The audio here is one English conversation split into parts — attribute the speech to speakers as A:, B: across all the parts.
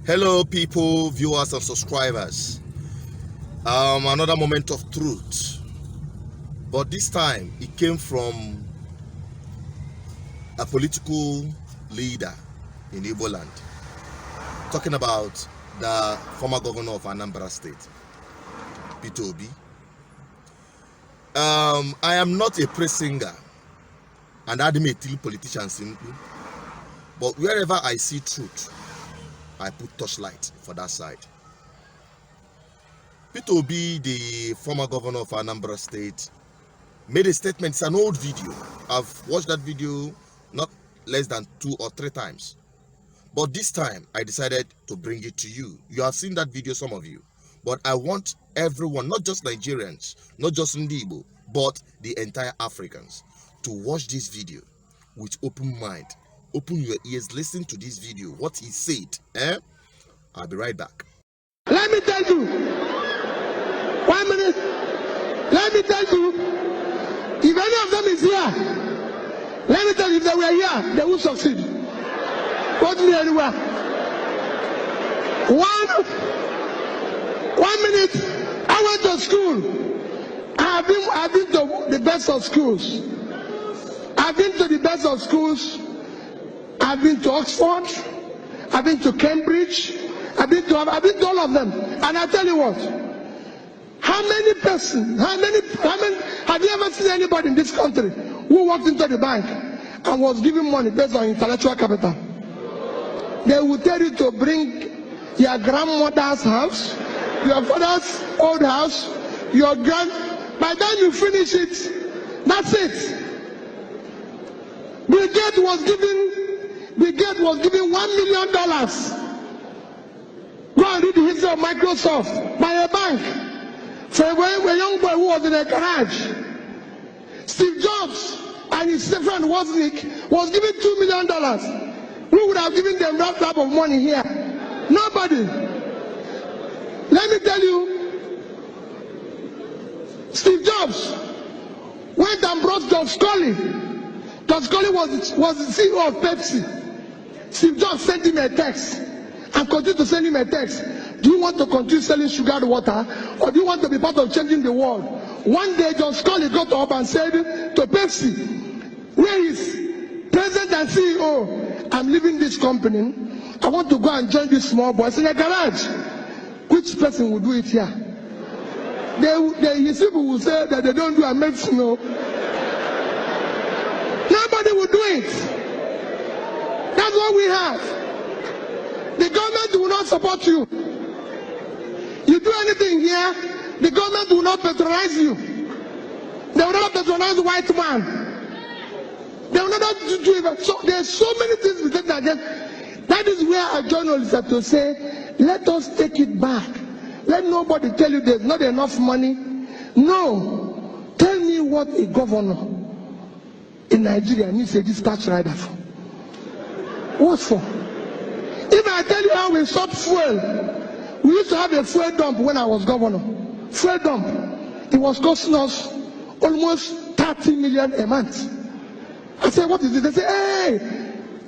A: Hello, people, viewers, and subscribers. Another moment of truth, but this time it came from a political leader in Igbo land, talking about the former governor of Anambra State, Peter Obi. I am not a praise singer, and I am a politician simply, but wherever I see truth, I put torchlight for that side. Peter Obi, the former governor of Anambra State, made a statement. It's an old video. I've watched that video not less than 2 or 3 times. But this time, I decided to bring it to you. You have seen that video, some of you. But I want everyone, not just Nigerians, not just Ndibo, but the entire Africans, to watch this video with open mind. Open your ears, listen to this video, what he said. I'll be right back.
B: Let me tell you, 1 minute, let me tell you, if any of them is here, let me tell you, if they were here, they will succeed. Go to me anywhere. 1 minute, I went to school. I've been to the best of schools. I've been to the best of schools. I've been to Oxford. I've been to Cambridge. I've been to all of them. And I tell you what, how many have you ever seen anybody in this country who walked into the bank and was given money based on intellectual capital? They will tell you to bring your grandmother's house, your father's old house, by the time you finish it, that's it. Bill Gates was given $1 million. Go and read the history of Microsoft by a bank for a young boy who was in a garage. Steve Jobs and his friend Wozniak was given $2 million. Who would have given them that type of money here? Nobody. Let me tell you, Steve Jobs went and brought John Scully. John Scully was the CEO of Pepsi. Steve Jobs sent him a text and continued to send him a text. Do you want to continue selling sugared water, or do you want to be part of changing the world? One day, John Scully got up and said to Pepsi, where is President and CEO? I'm leaving this company. I want to go and join these small boys in a garage. Which person will do it here? His people will say that they don't do a medicine. No. Nobody will do it. That's what we have. The government will not support you. You do anything here, the government will not patronize you. They will not patronize the white man. They will not do it. So there's so many things we take again. That is where a journalist has to say, let us take it back. Let nobody tell you there's not enough money. No. Tell me what a governor in Nigeria needs a dispatch rider for. What for? If I tell you how we stopped fuel, we used to have a fuel dump when I was governor. Fuel dump. It was costing us almost 30 million a month. I said, what is it? They say, hey!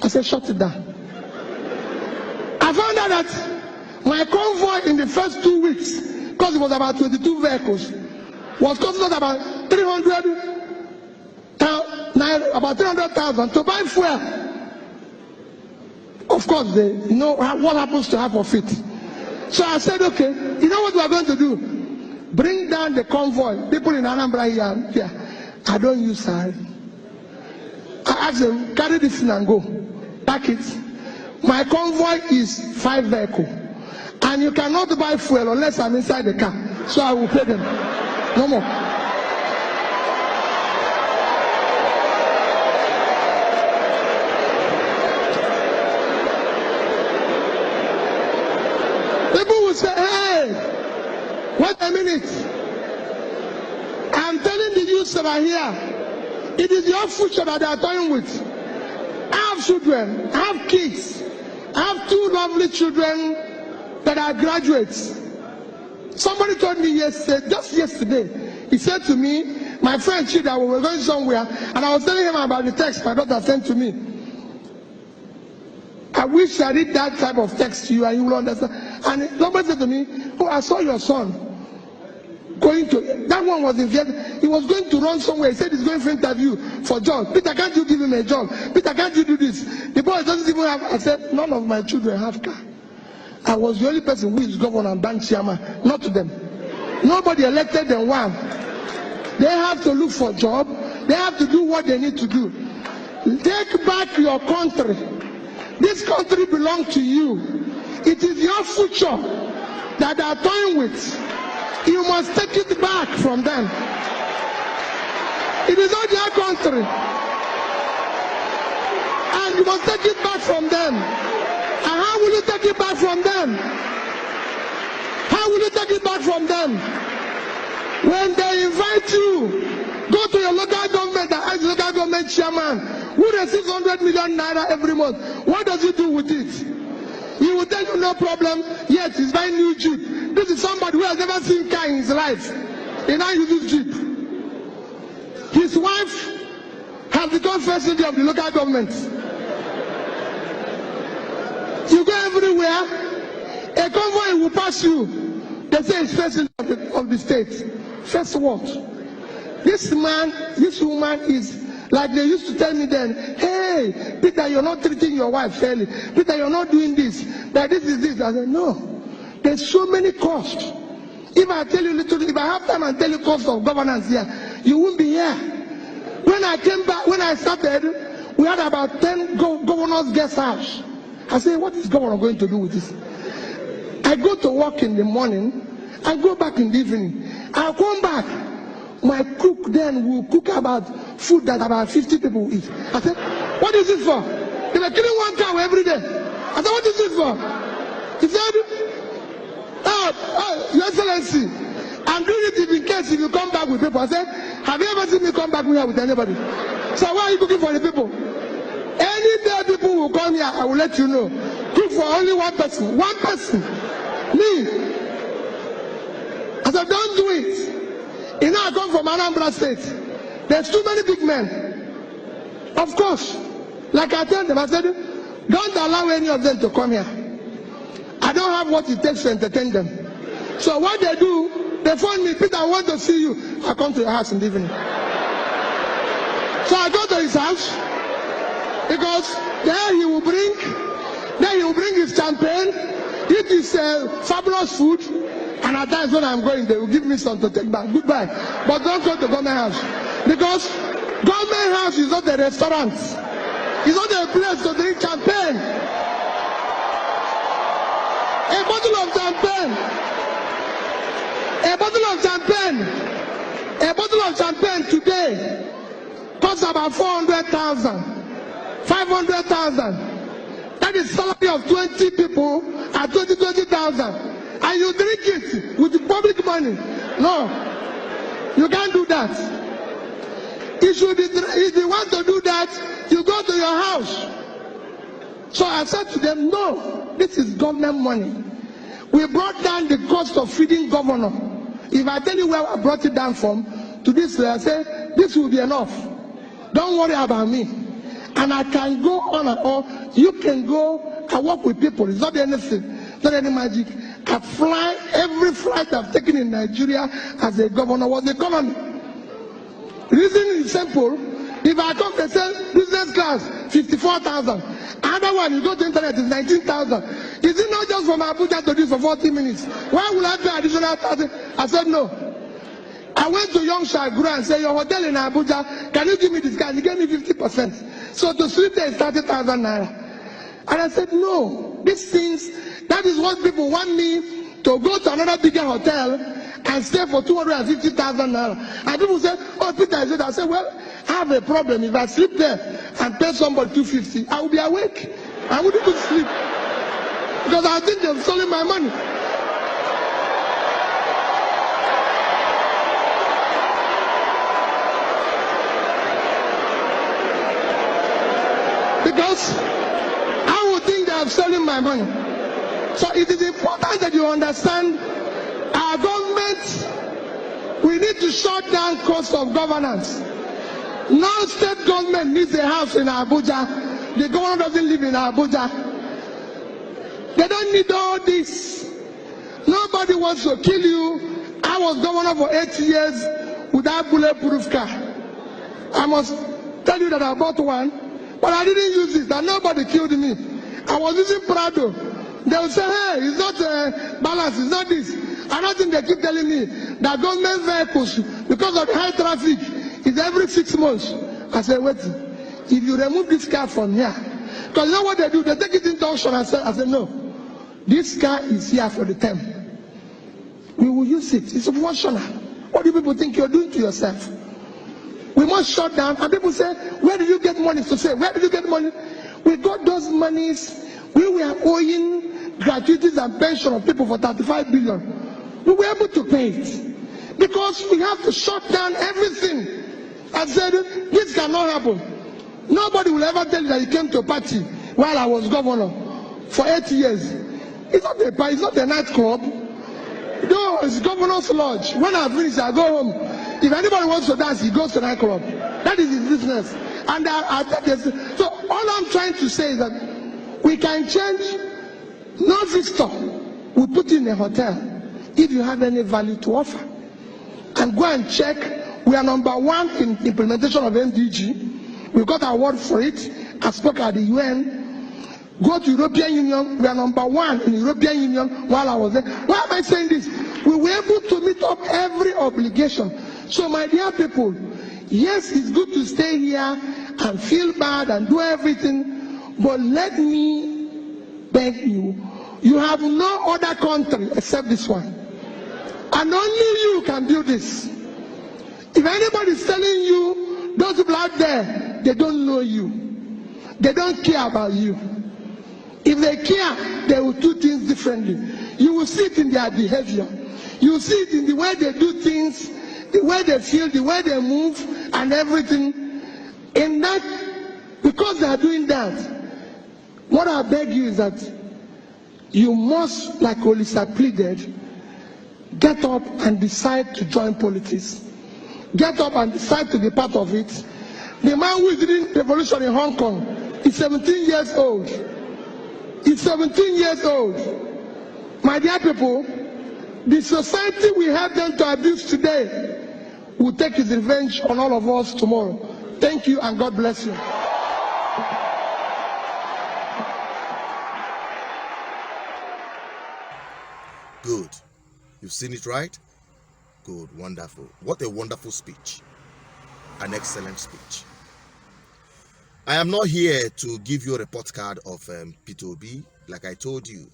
B: I said, shut it down. I found out that my convoy in the first 2 weeks, because it was about 22 vehicles, was costing us about 300,000 to buy fuel. Of course, they know what happens to half of it. So I said, okay, you know what we are going to do? Bring down the convoy. People in Anambra here, I don't use salary. I asked them, carry this thing and go. Pack it. My convoy is 5 vehicles. And you cannot buy fuel unless I'm inside the car. So I will pay them. No more. People will say, hey, wait a minute. I'm telling the youths that are here, it is your future that they are toying with. I have children, I have kids. I have 2 lovely children that are graduates. Somebody told me yesterday, just yesterday, he said to me, my friend Chida, we were going somewhere, and I was telling him about the text my daughter sent to me. I wish I read that type of text to you and you will understand. And somebody said to me, oh, I saw your son going to, that one was in Vietnam. He was going to run somewhere. He said he's going for interview for job. Peter, can't you give him a job? Peter, can't you do this? The boy doesn't even have, I said, none of my children have car. I was the only person who is governor and bank chairman, not to them. Nobody elected them. One. They have to look for a job. They have to do what they need to do. Take back your country. This country belongs to you. It is your future that they are toying with. You must take it back from them. It is not their country. And you must take it back from them. And how will you take it back from them? How will you take it back from them? When they invite you, go to your local government and ask the local government chairman who receives 100 million naira every month. What does he do with it? He will tell you no problem, yet he's buying new Jeep. This is somebody who has never seen car in his life. He now uses Jeep. His wife has become first lady of the local government. You go everywhere, a convoy will pass you. They say it's first lady of the state. First what? This man, this woman is like they used to tell me then, hey, Peter, you're not treating your wife fairly. Peter, you're not doing this. That this is this. I said, no. There's so many costs. If I tell you little, if I have time and tell you cost of governance here, you won't be here. When I came back, when I started, we had about 10 governors' guest house. I said, what is governor going to do with this? I go to work in the morning, I go back in the evening. I'll come back. My cook then will cook about food that about 50 people will eat. I said, what is this for? They were killing one cow every day. I said, what is this for? He said, Your Excellency, I'm doing it in case if you come back with people. I said, have you ever seen me come back here with anybody? So why are you cooking for the people? Any day people will come here, I will let you know. Cook for only one person. One person. Me. I said, don't do it. You know, I come from Anambra State. There's too many big men. Of course. Like I told them, I said, don't allow any of them to come here. I don't have what it takes to entertain them. So what they do, they phone me, Peter, I want to see you. I come to your house in the evening. So I go to his house, because there he will bring his champagne, eat his fabulous food, and at times when I'm going, they will give me some to take back. Goodbye. But don't go to government house. Because government house is not a restaurant. It's not a place to drink champagne. A bottle of champagne. A bottle of champagne today costs about 400,000, 500,000. That is salary of 20 people at 20,000. And you drink it with the public money. No, you can't do that. If you want to do that, you go to your house. So I said to them, no, this is government money. We brought down the cost of feeding governor. If I tell you where I brought it down from, to this, I said, this will be enough. Don't worry about me. And I can go on and on. You can go, I work with people. It's not anything, not any magic. I fly, every flight I've taken in Nigeria as a governor was economy. Reason is simple. If I come and say business class, 54,000. Another one, you go to internet, is 19,000. Is it not just from Abuja to this for 40 minutes? Why will I pay additional 1,000? I said no. I went to Young Shagura and said, your hotel in Abuja, can you give me this guy? He gave me 50%. So to sleep there is 30,000 naira. And I said, no, these things, that is what people want me to go to another bigger hotel and stay for 250,000 naira. And people say, oh, Peter, I said, well, I have a problem. If I sleep there and pay somebody 250, I will be awake. I wouldn't go to sleep. Because I think they've stolen my money. Because I would think they have stolen my money. So it is important that you understand our government, we need to shut down cost of governance. Now state government needs a house in Abuja. The governor doesn't live in Abuja. They don't need all this. Nobody wants to kill you. I was governor for 8 years without bulletproof car. I must tell you that I bought one, but I didn't use it, and nobody killed me. I was using Prado. They will say, hey, it's not balance, it's not this. Another thing they keep telling me, that government vehicles, because of the high traffic, is every 6 months. I said, wait, if you remove this car from here, because you know what they do? They take it into auction and say, I said, no, this car is here for the term. We will use it. It's optional. What do people think you're doing to yourself? We must shut down. And people say, where did you get money? To say, where did you get money? We got those monies. We were owing gratuities and pension of people for 35 billion. We were able to pay it. Because we have to shut down everything. I said, this cannot happen. Nobody will ever tell you that you came to a party while I was governor for 8 years. It's not a party, it's not a nightclub. No, it's governor's lodge. When I finish, I go home. If anybody wants to dance, he goes to the nightclub. That is his business. And so all I'm trying to say is that we can change. No visitor we put in a hotel if you have any value to offer. And go and check. We are #1 in implementation of MDG. We got an award for it. I spoke at the UN. Go to European Union. We are #1 in the European Union while I was there. Why am I saying this? We were able to meet up every obligation. So my dear people, yes, it's good to stay here and feel bad and do everything, but let me beg you, you have no other country except this one. And only you can do this. If anybody is telling you, those people out there, they don't know you. They don't care about you. If they care, they will do things differently. You will see it in their behavior. You will see it in the way they do things, the way they feel, the way they move, and everything. In that, because they are doing that, what I beg you is that you must, like Olisa pleaded, get up and decide to join politics. Get up and decide to be part of it. The man who is leading the revolution in Hong Kong is 17 years old. He's 17 years old. My dear people, the society we have them to abuse today will take its revenge on all of us tomorrow. Thank you and God bless you.
A: Good. You've seen it, right? Good. Wonderful. What a wonderful speech. An excellent speech. I am not here to give you a report card of P2B. Like I told you,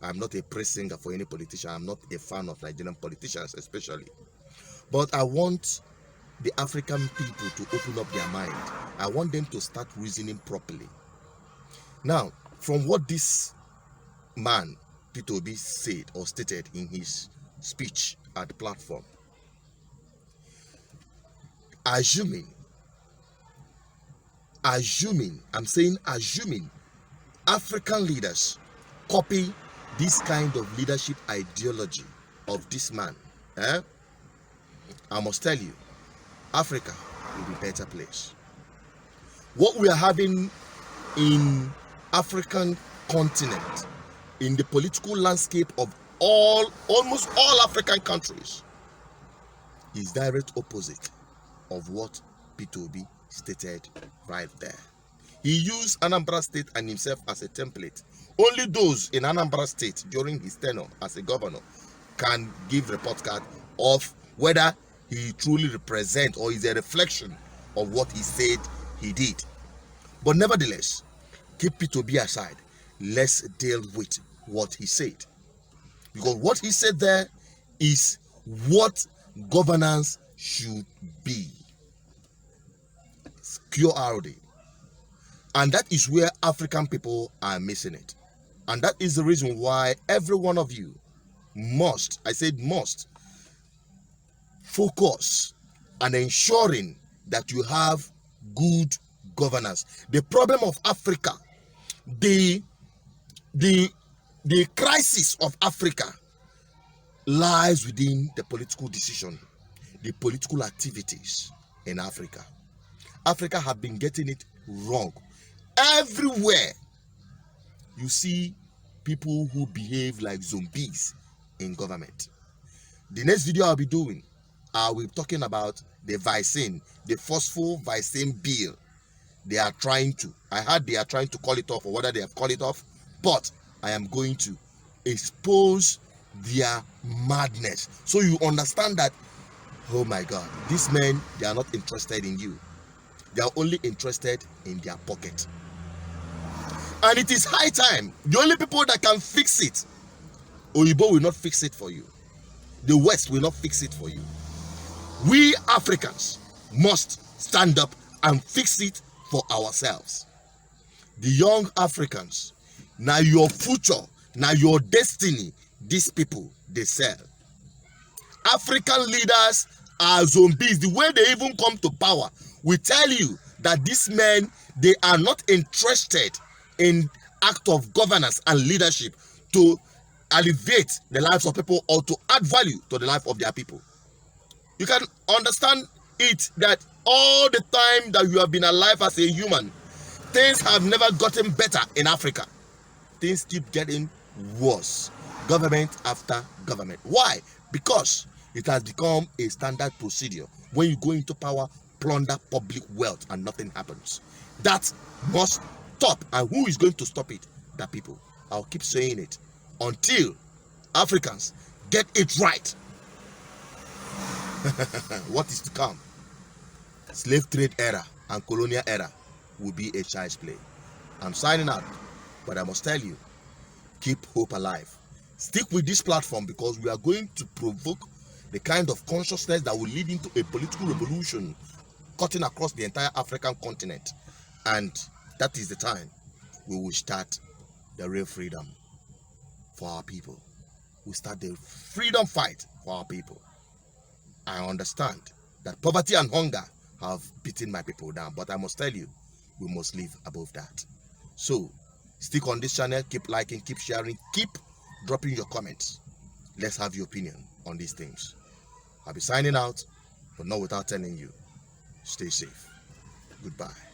A: I'm not a praise singer for any politician. I'm not a fan of Nigerian politicians especially. But I want the African people to open up their mind. I want them to start reasoning properly. Now, from what this man, P2B, said or stated in his speech at the platform, assuming, I'm saying assuming African leaders copy this kind of leadership ideology of this man, I must tell you, Africa will be a better place. What we are having in African continent, in the political landscape of almost all African countries, is direct opposite of what P2B stated right there. He used Anambra State and himself as a template. Only those in Anambra State during his tenure as a governor can give report card of whether he truly represents or is a reflection of what he said he did. But nevertheless, keep P2B aside. Let's deal with what he said. Because what he said there is what governance should be. It's pure RD. And that is where African people are missing it. And that is the reason why every one of you must, I said must, focus on ensuring that you have good governance. The problem of Africa, the crisis of Africa lies within the political decision, the political activities in Africa. Africa have been getting it wrong. Everywhere you see people who behave like zombies in government. The next video I'll be doing, I'll be talking about the vaccine, the forceful vaccine bill they are trying to. I heard they are trying to call it off, or whether they have called it off, but I am going to expose their madness so you understand that, oh my God, these men, they are not interested in you. They are only interested in their pocket. And it is high time. The only people that can fix it, Oyibo will not fix it for you. The West will not fix it for you. We Africans must stand up and fix it for ourselves. The young Africans, now your future, now your destiny, these people, they sell. African leaders are zombies. The way they even come to power will tell you that these men, they are not interested in act of governance and leadership to elevate the lives of people or to add value to the life of their people. You can understand it that all the time that you have been alive as a human, things have never gotten better in Africa. Things keep getting worse. Government after government. Why? Because it has become a standard procedure. When you go into power, plunder public wealth and nothing happens. That must stop. And who is going to stop it? The people. I'll keep saying it until Africans get it right. What is to come? Slave trade era and colonial era will be a child's play. I'm signing out, but I must tell you, keep hope alive. Stick with this platform because we are going to provoke the kind of consciousness that will lead into a political revolution cutting across the entire African continent. And that is the time we will start the real freedom for our people. We start the freedom fight for our people. I understand that poverty and hunger have beaten my people down, but I must tell you, we must live above that. So, stick on this channel, keep liking, keep sharing, keep dropping your comments. Let's have your opinion on these things. I'll be signing out, but not without telling you, stay safe. Goodbye.